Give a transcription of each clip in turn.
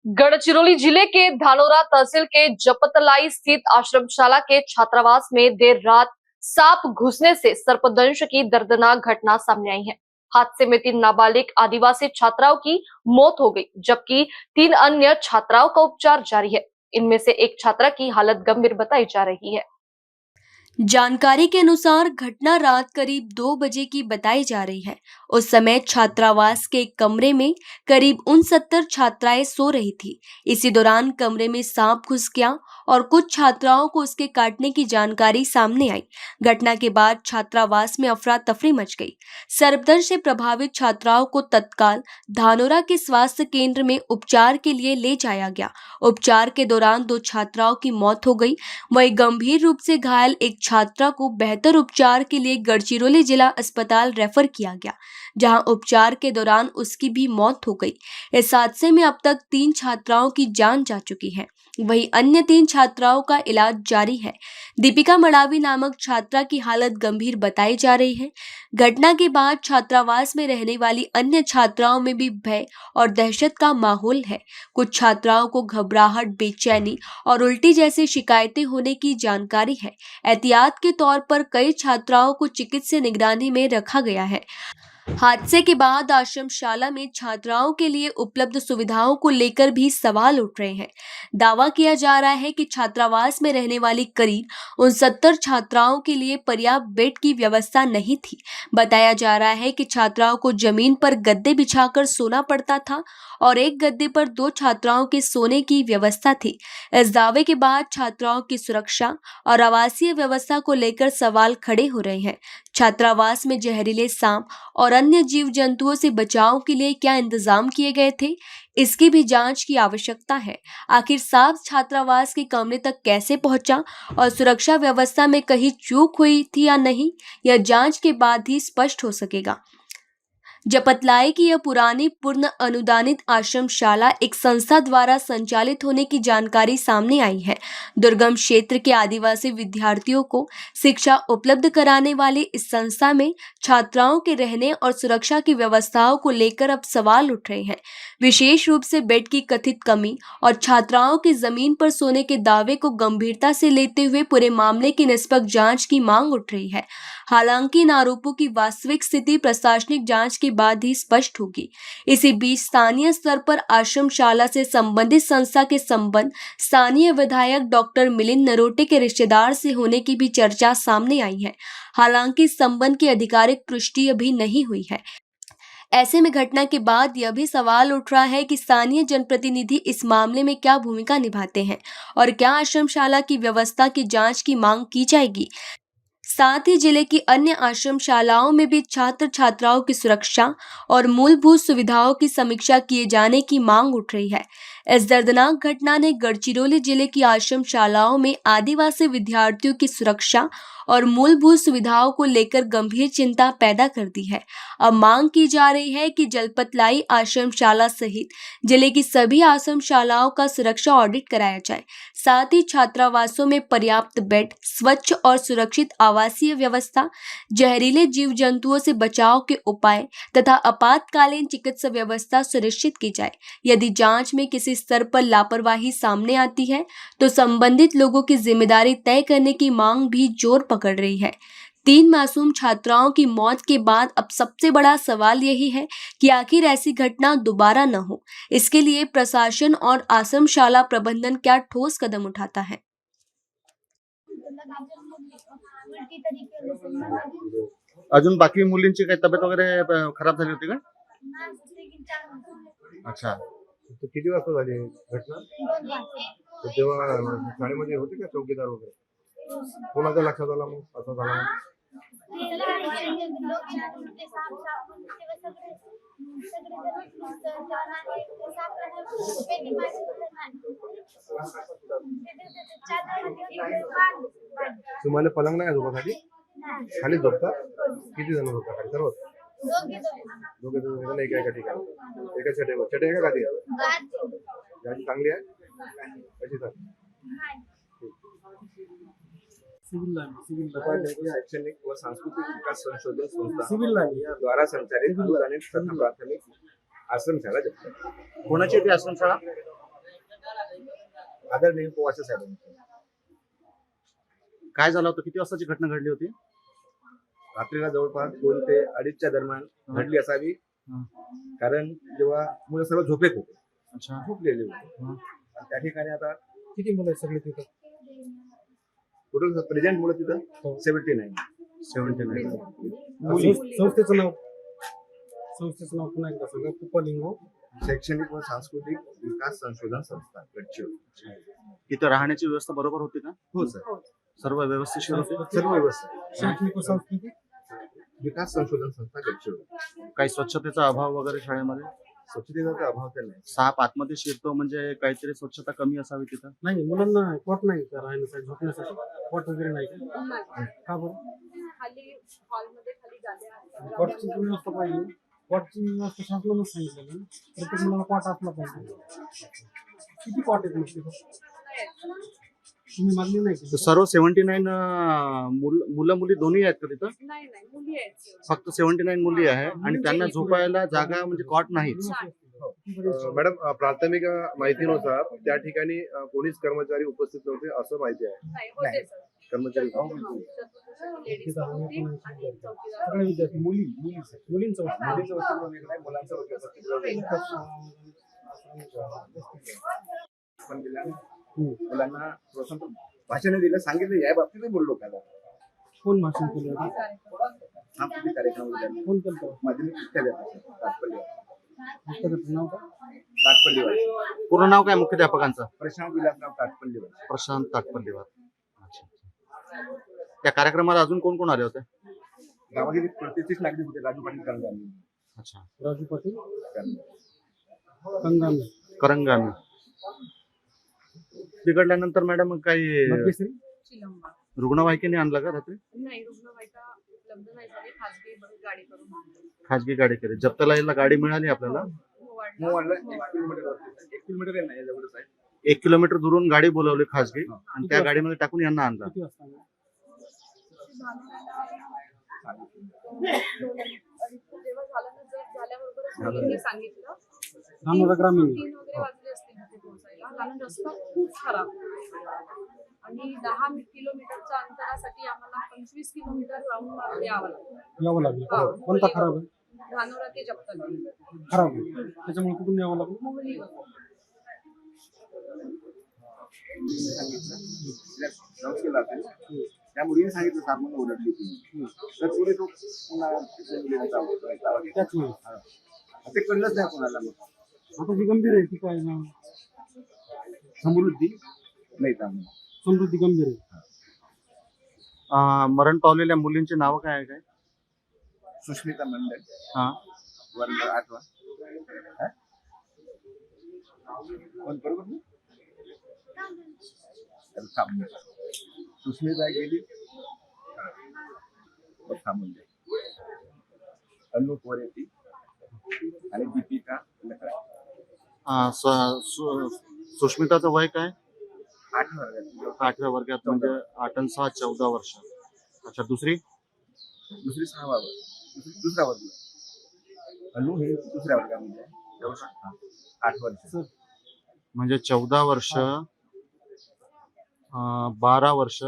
गढ़चिरौली जिले के धानोरा तहसील के जपतलाई स्थित आश्रमशाला के छात्रावास में देर रात सांप घुसने से सर्पदंश की दर्दनाक घटना सामने आई है। हादसे में 3 नाबालिग आदिवासी छात्राओं की मौत हो गई, जबकि 3 अन्य छात्राओं का उपचार जारी है। इनमें से एक छात्रा की हालत गंभीर बताई जा रही है। जानकारी के अनुसार घटना रात करीब 2 बजे की बताई जा रही है। उस समय छात्रावास के एक कमरे में करीब 69 छात्राएं सो रही थी। इसी दौरान कमरे में सांप घुस गया और कुछ छात्राओं को उसके काटने की जानकारी सामने आई। घटना के बाद छात्रावास में अफरा तफरी मच गई। सर्पदंश से प्रभावित छात्राओं को तत्काल धानोरा के स्वास्थ्य केंद्र में उपचार के लिए ले जाया गया। उपचार के दौरान 2 छात्राओं की मौत हो गई। वहीं गंभीर रूप से घायल एक छात्रा को बेहतर उपचार के लिए गढ़चिरौली जिला अस्पताल रेफर किया गया, जहां उपचार के दौरान उसकी भी मौत हो गई। इस हादसे में अब तक 3 छात्राओं की जान जा चुकी है। वहीं अन्य 3 छात्राओं का इलाज जारी है। दीपिका मडावी नामक छात्रा की हालत गंभीर बताई जा रही है। घटना के बाद छात्रावास में रहने वाली अन्य छात्राओं में भी भय और दहशत का माहौल है। कुछ छात्राओं को घबराहट, बेचैनी और उल्टी जैसी शिकायतें होने की जानकारी है। एहतियात के तौर पर कई छात्राओं को चिकित्सीय निगरानी में रखा गया है। हादसे के बाद आश्रमशाला में छात्राओं के लिए उपलब्ध सुविधाओं को लेकर भी सवाल उठ रहे हैं। दावा किया जा रहा है कि छात्रावास में रहने वाली करीब 69 छात्राओं के लिए पर्याप्त बेड की व्यवस्था नहीं थी। बताया जा रहा है कि छात्राओं को जमीन पर गद्दे बिछाकर सोना पड़ता था और एक गद्दे पर 2 छात्राओं के सोने की व्यवस्था थी। इस दावे के बाद छात्राओं की सुरक्षा और आवासीय व्यवस्था को लेकर सवाल खड़े हो रहे हैं। छात्रावास में जहरीले सांप और अन्य जीव जंतुओं से बचाव के लिए क्या इंतजाम किए गए थे, इसकी भी जांच की आवश्यकता है। आखिर सांप छात्रावास के कमरे तक कैसे पहुंचा और सुरक्षा व्यवस्था में कहीं चूक हुई थी या नहीं, यह जांच के बाद ही स्पष्ट हो सकेगा। जपतलाई की यह पुरानी पूर्ण अनुदानित आश्रमशाला एक संस्था द्वारा संचालित होने की जानकारी सामने आई है। दुर्गम क्षेत्र के आदिवासी विद्यार्थियों को शिक्षा उपलब्ध कराने वाली इस संस्था में छात्राओं के रहने और सुरक्षा की व्यवस्थाओं को लेकर अब सवाल उठ रहे हैं। विशेष रूप से बेड की कथित कमी और छात्राओं के जमीन पर सोने के दावे को गंभीरता से लेते हुए पूरे मामले की निष्पक्ष जांच की मांग उठ रही है। हालांकि इन आरोपों की वास्तविक स्थिति प्रशासनिक जांच के बाद ही स्पष्ट होगी। इसी बीच स्थानीय स्तर पर आश्रमशाला से संबंधित संस्था के संबंध स्थानीय विधायक डॉक्टर मिलिंद नरोटे के रिश्तेदार से होने की भी चर्चा सामने आई है। हालांकि इस संबंध की आधिकारिक पुष्टि अभी नहीं हुई है। ऐसे में घटना के बाद यह भी सवाल उठ रहा है कि स्थानीय जनप्रतिनिधि इस मामले में क्या भूमिका निभाते हैं और क्या आश्रमशाला की व्यवस्था की जांच की मांग की जाएगी। साथ ही जिले की अन्य आश्रमशालाओं में भी छात्र छात्राओं की सुरक्षा और मूलभूत सुविधाओं की समीक्षा किए जाने की मांग उठ रही है। इस दर्दनाक घटना ने गढ़चिरौली जिले की आश्रमशालाओं में आदिवासी विद्यार्थियों की सुरक्षा और मूलभूत सुविधाओं को लेकर गंभीर चिंता पैदा कर दी है। अब मांग की जा रही है कि जपतलाई आश्रमशाला सहित जिले की सभी आश्रमशालाओं का सुरक्षा ऑडिट कराया जाए। साथ ही छात्रावासों में पर्याप्त बेड, स्वच्छ और सुरक्षित आवासीय व्यवस्था, जहरीले जीव जंतुओं से बचाव के उपाय तथा आपातकालीन चिकित्सा व्यवस्था सुनिश्चित की जाए। यदि जांच में किसी स्तर पर लापरवाही सामने आती है तो संबंधित लोगों की जिम्मेदारी तय करने की मांग भी जोर पकड़ रही है। 3 मासूम छात्राओं की मौत के बाद अब सबसे बड़ा सवाल यही है कि आखिर ऐसी घटना दोबारा न हो। इसके लिए प्रशासन और आश्रमशाला प्रबंधन क्या ठोस कदम उठाता है। अजून बाकी मुलींची काही तब्येत वगैरे खराब झाली होती का? अच्छा, तर किती वाजता झाली घटना? तर तेव्हा शाळेमध्ये होते का चौकीदार वगैरे? कोणाच्या लक्षात आला मग असं झालं? तुम्हाला पलंग नाही झोपासाठी? खाली झोपता? किती जण झोपता खाली सर्व? दोघे जण एका ठिकाणी, एका छटेवर. छटे आहे का गादी आहे? गादी चांगली आहे? कशी चांगली? शैक्षणिक व सांस्कृतिक विकास संशोधन संस्था द्वारा संचालित अनुदानित तथा प्राथमिक आश्रमशाला जपतलाई. कोणाची ती आश्रमशाळा? आदरणीय पोवासे साहेबांनी. काय झालं होतं? किती वाजताची घटना घडली होती? रात्रीला जवळपास 2 ते 2:30च्या दरम्यान घडली असावी. हं. कारण जेव्हा मुलं सर्व झोपेत होते, अच्छा. झोपलेले होते. हं. आणि त्या ठिकाणी आता किती मुलं आहेत सगळे तिथं? टोटल प्रेझेंट मुलं तिथं 79. 79. संस्थेचं नाव पुन्हा एकदा सांगा. कुपलिंगो शैक्षणिक व सांस्कृतिक विकास संशोधन संस्था गडचिरोली. तिथं राहण्याची व्यवस्था बरोबर होती का? हो सर, सर्व व्यवस्थित होते? सर्व व्यवस्था. शैक्षणिक व सांस्कृतिक विकास संशोधन संस्था गडचिरोली. काही स्वच्छतेचा अभाव वगैरे शाळेमध्ये? स्वच्छतेचा तर अभाव तर नाही. साप आतमध्ये शिरतो म्हणजे काहीतरी स्वच्छता कमी असावी तिथं. नाही, मुलांना कॉट नाही का राहण्यासाठी, झोपण्यासाठी कॉट वगैरे नाही का बरं? खाली हॉलमध्ये खाली गाद्या आहेत. कॉटची व्यवस्था पाहिजे. कॉटची व्यवस्था शासनानंच सांगितलेली आहे. प्रत्येक मुलाला कॉट असला पाहिजे. किती कॉट आहेत मग तिथं? तुम्ही मागणी नाही तर केली? सर्व 79 मुलं मुली दोन्ही आहेत का तिथं? नाही मुली आहेत. फक्त 79 मुली आहे आणि त्यांना झोपायला जागा म्हणजे कॉट नाहीच. मॅडम, प्राथमिक माहितीनुसार त्या ठिकाणी कोणीच कर्मचारी उपस्थित नव्हते असं माहिती आहे. नाही होते सर. कर्मचारी लेडीज होती आणि एक चौकीदार. सगळे विद्यार्थी मुलींचं मुलीचं वस्तीगृह वेगळं आहे, मुलांचं वस्तीगृह वेगळं आहे. पण दिल्यानं मुलांना स्वतंत्र भाषण दिलं, सांगितलं या बाबतीत बोललो का कोण भाषण केलं होतं? सांस्कृतिक कार्यक्रम कोण केलं? माध्यमिक विद्यालयात पुस्तकाचं नाव का? ताटपल्लीवार. पूर्ण नाव काय मुख्याध्यापकांचं? प्रशांत विलासराव ताटपल्लीवार. प्रशांत ताटपल्लीवार. अच्छा. त्या कार्यक्रमाला अजून कोण कोण आले होते? गावातील 33 नागरिक होते. राजू पाटील करंगामी. अच्छा. राजू पाटील कंगामी, करंगामी. बिघडल्यानंतर मॅडम काही भाग्यश्री चिलंबा. रुग्णवाहिकेने आणलं का रात्री? नाही रुग्णवाहिका उपलब्ध नाही झाली. खासगी गाडी करून आणली. खाजगी गाडी केली. जप्ताला यायला गाडी मिळाली आपल्याला? मोवाडला 1 किलोमीटर वरती. 1 किलोमीटर आहे ना, याच्यावरच आहे. 1 किलोमीटर दुरून गाडी बोलावली खाजगी आणि त्या गाडीमध्ये टाकून यांना आणलं. किती वाजता आला? जेव्हा झाल्याबरोबरच मुलींनी सांगितलं धानोरा ग्रामीण 3 वगैरे वाजले असतील तिथे पोहोचायला. कारण रस्ता खूप खराब आणि 10 किलोमीटरच्या अंतरासाठी आम्हाला 25 किलोमीटर राऊंड मारून यावं लागलं. यावं लागलं. कोणता खराब आहे? धानोरा ते जप्तला. खराब आहे. त्याच्यामुळे कुठून यावं लागलं? मोहलीवर. त्या मुलीने सांगितलं साप म्हणून ओरडली होती. तर पुढे तो पुन्हा त्याचमुळे ते कळलंच नाही कोणाला. मग आता जी गंभीर आहे ती काय नाव? समृद्धी नाही त्यामुळे समृद्धी गंभीर आहे. मरण पावलेल्या मुलींची नावं काय आहे? काय? सुष्मिता मंडल, हा. वर्ग 8वा. कोण बरोबर ना? सुष्मिता गेली थांबून अनु कोरेती आणि दीपिका लकरा. सुष्मिताचं वय काय? 8 वर्गात. 8व्या वर्गात म्हणजे 8 आणि 6 14 वर्ष. अच्छा. दुसरी 6वा वर्ग. दुसरा वर्ग. अनु हे 2ऱ्या वर्गामध्ये आहे. 8 वर्ष. म्हणजे 14 वर्ष, 12 वर्ष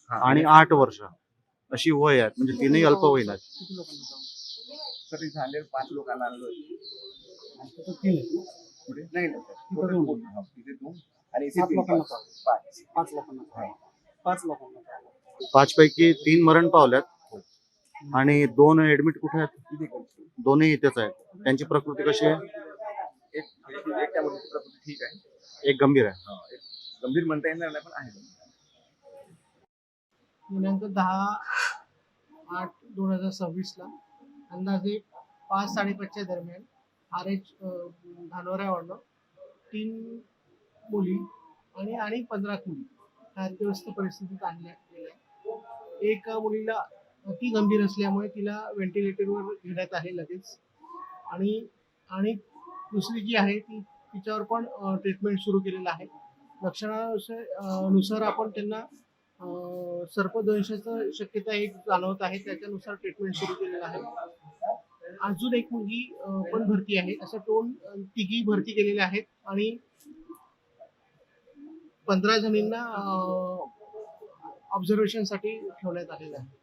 आणि 8 वर्ष अशी वय आहेत. म्हणजे तीनही अल्पवयीन आहेत. किती लोकांना जाऊ? तर इथे आले 5 लोकांना आणलं. तिथं 3 आहे. पुढे नाही ना सर. तिथं 2. तिथे 2 आणि 7 लोकांना जाऊ. 5. 5 लोकांना. 5 लोकांना जाऊ. 5 पैकी 3 मरण पावल्यात आणि 2 ऍडमिट कुठे आहेत? तिथे करतो. दोन्ही इथेच आहेत. त्यांची प्रकृती कशी आहे? एक त्या मुलीची प्रकृती ठीक आहे. एक गंभीर आहे. एक गंभीर म्हणता येणार नाही पण आहे. दिनांक 10/8/2026 ला अंदाजे 5-5:30च्या दरम्यान RH धानोऱ्यावरनं 3 मुली आणि 15 मुली अत्यवस्थ परिस्थितीत आणल्या गेल्या. एका मुलीला अति गंभीर असल्यामुळे तिला व्हेंटिलेटरवर घेण्यात आले लगेच आणि दुसरी जी आहे तिच्यावर पण ट्रीटमेंट सुरू केलेलं आहे. लक्षणानुसार आपण त्यांना सर्पदंशाचं शक्यता एक जाणवत आहे. त्याच्यानुसार ट्रीटमेंट सुरू केलेलं आहे. अजून एक मुलगी पण भरती आहे. असं 3 भरती केलेले आहेत आणि 15 जणींना ऑब्झर्वेशनसाठी ठेवण्यात आलेलं आहे.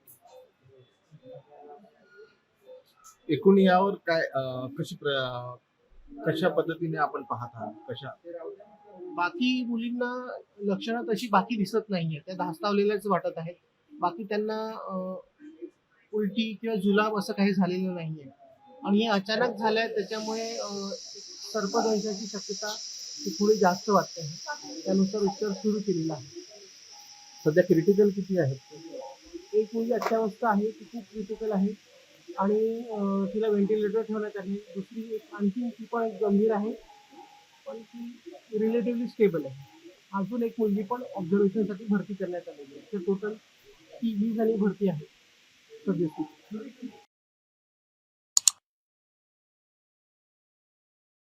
एकूण यावर काय कशा पद्धतीने आपण पाहत आहात कशा बाकी मुलींना लक्षणं तशी बाकी दिसत नाहीये, त्या धास्तावलेल्याच वाटत आहेत. बाकी त्यांना उलटी किंवा जुलाब असं काही झालेलं नाहीये आणि हे अचानक झालंय त्याच्यामुळे सर्पदंशाची शक्यता ही थोडी जास्त वाटते आहे. त्यानुसार उपचार सुरू केलेला आहे. सध्या क्रिटिकल किती आहेत? एक मुलगी अत्यावस्था आहे, ती खूप क्रिटिकल आहे आणि तिला व्हेंटिलेटर ठेवण्यात आले. दुसरी एक आणखी ती पण एक गंभीर आहे, पण ती रिलेटिव्हली स्टेबल आहे. अजून एक मुलगी पण ऑब्झर्वेशनसाठी भरती करण्यात आलेली आहे. तर टोटल 20 जणी भरती आहे सध्या.